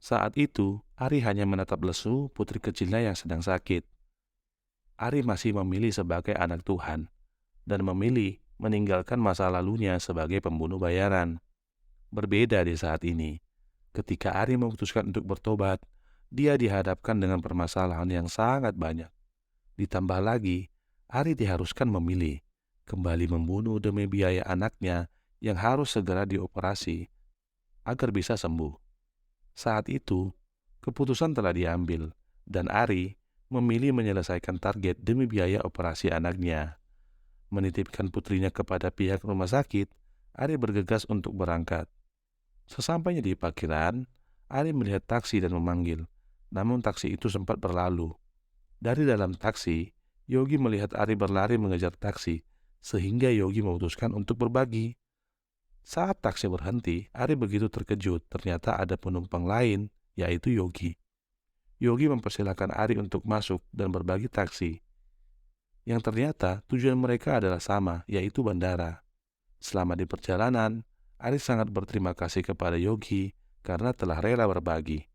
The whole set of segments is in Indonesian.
Saat itu, Ari hanya menatap lesu putri kecilnya yang sedang sakit. Ari masih memilih sebagai anak Tuhan dan memilih meninggalkan masa lalunya sebagai pembunuh bayaran. Berbeda di saat ini, ketika Ari memutuskan untuk bertobat, dia dihadapkan dengan permasalahan yang sangat banyak. Ditambah lagi, Ari diharuskan memilih kembali membunuh demi biaya anaknya yang harus segera dioperasi agar bisa sembuh. Saat itu, keputusan telah diambil, dan Ari memilih menyelesaikan target demi biaya operasi anaknya. Menitipkan putrinya kepada pihak rumah sakit, Ari bergegas untuk berangkat. Sesampainya di parkiran, Ari melihat taksi dan memanggil, namun taksi itu sempat berlalu. Dari dalam taksi, Yogi melihat Ari berlari mengejar taksi, sehingga Yogi memutuskan untuk berbagi. Saat taksi berhenti, Ari begitu terkejut, ternyata ada penumpang lain, yaitu Yogi. Yogi mempersilahkan Ari untuk masuk dan berbagi taksi, yang ternyata tujuan mereka adalah sama, yaitu bandara. Selama di perjalanan, Ari sangat berterima kasih kepada Yogi karena telah rela berbagi.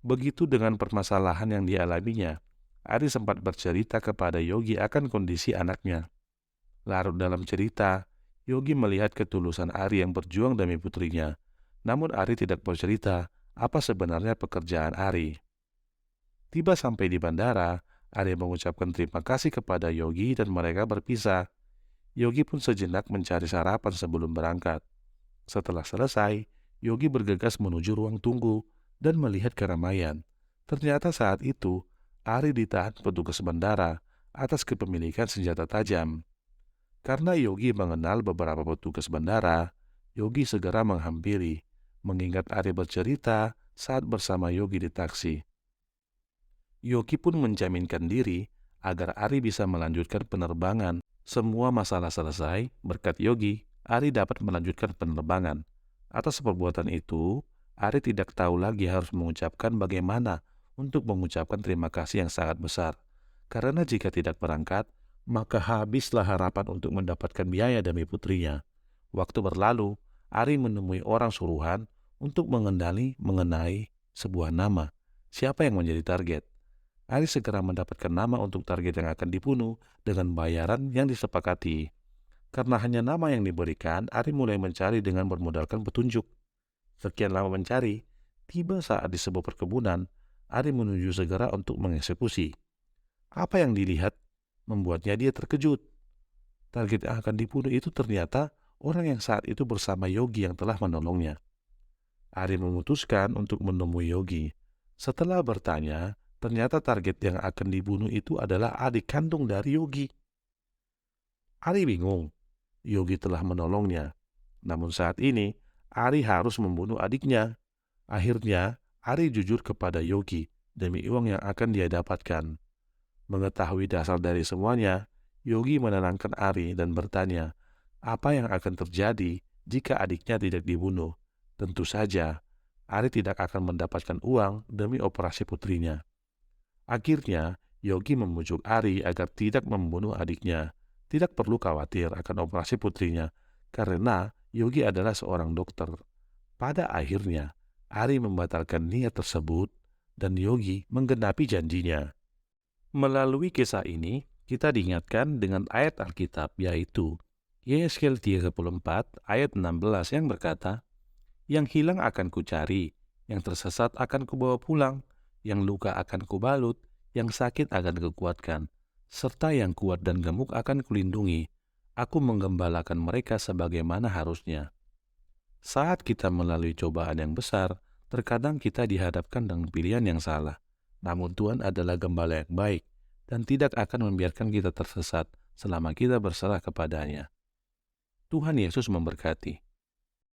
Begitu dengan permasalahan yang dialaminya, Ari sempat bercerita kepada Yogi akan kondisi anaknya. Larut dalam cerita, Yogi melihat ketulusan Ari yang berjuang demi putrinya. Namun Ari tidak bercerita apa sebenarnya pekerjaan Ari. Tiba sampai di bandara, Ari mengucapkan terima kasih kepada Yogi dan mereka berpisah. Yogi pun sejenak mencari sarapan sebelum berangkat. Setelah selesai, Yogi bergegas menuju ruang tunggu dan melihat keramaian. Ternyata saat itu, Ari ditahan petugas bandara atas kepemilikan senjata tajam. Karena Yogi mengenal beberapa petugas bandara, Yogi segera menghampiri, mengingat Ari bercerita saat bersama Yogi di taksi. Yogi pun menjaminkan diri agar Ari bisa melanjutkan penerbangan. Semua masalah selesai, berkat Yogi, Ari dapat melanjutkan penerbangan. Atas perbuatan itu, Ari tidak tahu lagi harus mengucapkan bagaimana untuk mengucapkan terima kasih yang sangat besar. Karena jika tidak berangkat, maka habislah harapan untuk mendapatkan biaya demi putrinya. Waktu berlalu, Ari menemui orang suruhan untuk mengenai sebuah nama. Siapa yang menjadi target? Ari segera mendapatkan nama untuk target yang akan dibunuh dengan bayaran yang disepakati. Karena hanya nama yang diberikan, Ari mulai mencari dengan bermodalkan petunjuk. Sekian lama mencari, tiba saat di sebuah perkebunan, Ari menuju segera untuk mengeksekusi. Apa yang dilihat membuatnya dia terkejut. Target yang akan dibunuh itu ternyata orang yang saat itu bersama Yogi yang telah menolongnya. Ari memutuskan untuk menemui Yogi. Setelah bertanya, ternyata target yang akan dibunuh itu adalah adik kandung dari Yogi. Ari bingung. Yogi telah menolongnya. Namun saat ini, Ari harus membunuh adiknya. Akhirnya, Ari jujur kepada Yogi demi uang yang akan dia dapatkan. Mengetahui dasar dari semuanya, Yogi menenangkan Ari dan bertanya, apa yang akan terjadi jika adiknya tidak dibunuh? Tentu saja, Ari tidak akan mendapatkan uang demi operasi putrinya. Akhirnya, Yogi membujuk Ari agar tidak membunuh adiknya. Tidak perlu khawatir akan operasi putrinya, karena Yogi adalah seorang dokter. Pada akhirnya, Ari membatalkan niat tersebut dan Yogi menggenapi janjinya. Melalui kisah ini, kita diingatkan dengan ayat Alkitab, yaitu Yesaya 34 ayat 16 yang berkata, "Yang hilang akan kucari, yang tersesat akan kubawa pulang, yang luka akan kubalut, yang sakit akan kukuatkan, serta yang kuat dan gemuk akan kulindungi. Aku menggembalakan mereka sebagaimana harusnya." Saat kita melalui cobaan yang besar, terkadang kita dihadapkan dengan pilihan yang salah. Namun Tuhan adalah gembala yang baik dan tidak akan membiarkan kita tersesat selama kita berserah kepadanya. Tuhan Yesus memberkati.